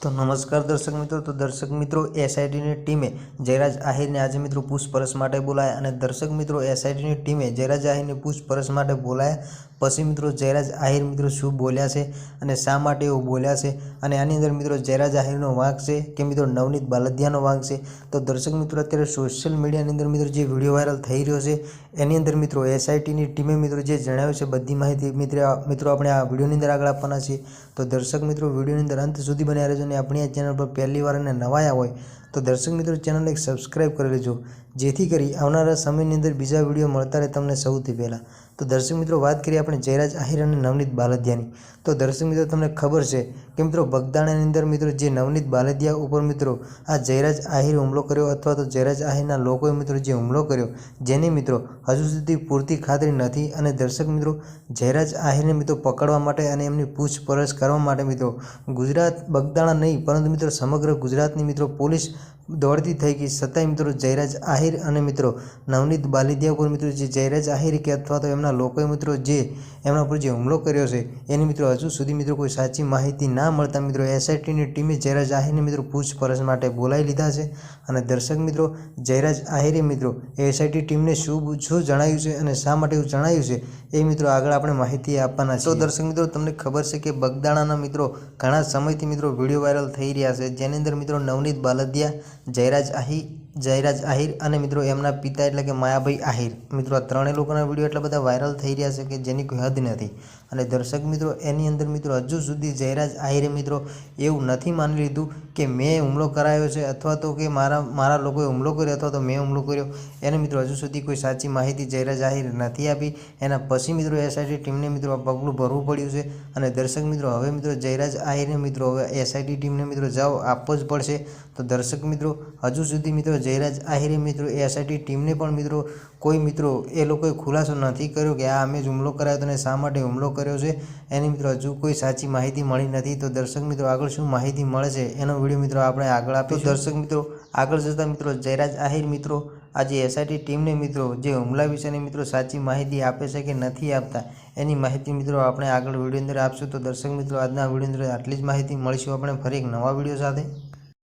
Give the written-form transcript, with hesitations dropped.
तो नमस्कार दर्शक मित्रों। तो दर्शक मित्रों, एसआईटी टीमें जयराज आहिर ने आज मित्रों पूछपरछ माटे बोलाया અને દર્શક મિત્રો એસઆઈટી ટીમે જયરાજ આહિરને પૂછપરછ માટે બોલાયા। પછી મિત્રો જયરાજ આહિર મિત્રો શું બોલ્યા છે અને શા માટે એવું બોલ્યા છે અને આની અંદર મિત્રો જયરાજ આહિરનો વાંક છે કે મિત્રો નવનીત બાલદિયાનો વાંક છે। તો દર્શક મિત્રો અત્યારે સોશિયલ મીડિયાની અંદર મિત્રો જે વિડીયો વાયરલ થઈ રહ્યો છે એની અંદર મિત્રો એસઆઈટીની ટીમે મિત્રો જે જણાવ્યું છે બધી માહિતી મિત્રો આપણે આ વિડીયોની અંદર આગળ આપવાના છીએ। તો દર્શક મિત્રો વિડીયોની અંદર અંત સુધી બન્યા રહેજો અને આપણી આ ચેનલ પર પહેલી વાર અને નવા આવ્યા હોય તો દર્શક મિત્રો ચેનલને સબસ્ક્રાઈબ કરી લેજો, જેથી કરી આવનારા સમયની અંદર બીજા વિડીયો મળતા રહે તમને સૌથી પહેલાં। તો દર્શક મિત્રો વાત કરીએ આપણે જયરાજ આહિર અને નવનીત બાલદિયાની। તો દર્શક મિત્રો તમને ખબર છે કે મિત્રો બગદાણાની અંદર મિત્રો જે નવનીત બાલદિયા ઉપર મિત્રો આ જયરાજ આહિર હુમલો કર્યો અથવા તો જયરાજ આહિરના લોકોએ મિત્રો જે હુમલો કર્યો જેની મિત્રો હજુ સુધી પૂરતી ખાતરી નથી અને દર્શક મિત્રો જયરાજ આહિરને મિત્રો પકડવા માટે અને એમની પૂછપરછ કરવા માટે મિત્રો ગુજરાત બગદાણા નહીં પરંતુ મિત્રો સમગ્ર ગુજરાતની મિત્રો પોલીસ દોડતી થઈ ગઈ, છતાંય મિત્રો જયરાજ આહિર અને મિત્રો નવનીત બાલદિયા ઉપર મિત્રો જે જયરાજ આહિર કે અથવા તો એમના લોકોએ મિત્રો જે એમના ઉપર જે હુમલો કર્યો છે એની મિત્રો હજુ સુધી મિત્રો કોઈ સાચી માહિતી ના મળતા મિત્રો એસઆઈટીની ટીમે જયરાજ આહિરને મિત્રો પૂછપરછ માટે બોલાવી લીધા છે। અને દર્શક મિત્રો જયરાજ આહિરે મિત્રો એસઆઈટી ટીમને શું જણાવ્યું છે અને શા માટે એવું જણાવ્યું છે એ મિત્રો આગળ આપણે માહિતી આપવાના છે। તો દર્શક મિત્રો તમને ખબર છે કે બગદાણાના મિત્રો ઘણા સમયથી મિત્રો વિડીયો વાયરલ થઈ રહ્યા છે જેની અંદર મિત્રો નવનીત બાલદિયા, જયરાજ આહિર અને મિત્રો એમના પિતા એટલે કે માયાભાઈ આહિર મિત્રો આ ત્રણેય લોકોના વિડીયો એટલા બધા વાયરલ થઈ રહ્યા છે કે જેની કોઈ હદ નથી। અને દર્શક મિત્રો એની અંદર મિત્રો હજુ સુધી જયરાજ આહિરે મિત્રો એવું નથી માની લીધું કે મેં હુમલો કરાયો છે અથવા તો કે મારા લોકોએ હુમલો કર્યો અથવા તો મેં હુમલો કર્યો, એને મિત્રો હજુ સુધી કોઈ સાચી માહિતી જયરાજ આહિર નથી આપી। એના પછી મિત્રો એસઆઈટી ટીમને મિત્રો આ પગલું ભરવું પડ્યું છે અને દર્શક મિત્રો હવે મિત્રો જયરાજ આહિરને મિત્રો હવે એસઆઈટી ટીમને મિત્રો જવાબ આપવો જ પડશે। તો દર્શક મિત્રો હજુ સુધી મિત્રો જયરાજ આહિરે મિત્રો એસઆઈટી ટીમને પણ મિત્રો કોઈ મિત્રો એ લોકોએ ખુલાસો નથી કર્યો કે આ અમે જ હુમલો કરાયો અને શા માટે હુમલો કર્યો છે એની મિત્રો હજુ કોઈ સાચી માહિતી મળી નથી। તો દર્શક મિત્રો આગળ શું માહિતી મળે છે એનો વિડીયો મિત્રો આપણે આગળ આપીશું। દર્શક મિત્રો આગળ જતાં મિત્રો જયરાજ આહિર મિત્રો આજે એસઆઈટી ટીમને મિત્રો જે હુમલા વિશેની મિત્રો સાચી માહિતી આપે છે કે નથી આપતા એની માહિતી મિત્રો આપણે આગળ વિડીયો અંદર આપશું। તો દર્શક મિત્રો આજના વિડીયો અંદર આટલી જ માહિતી, મળીશું આપણે ફરી એક નવા વિડીયો સાથે।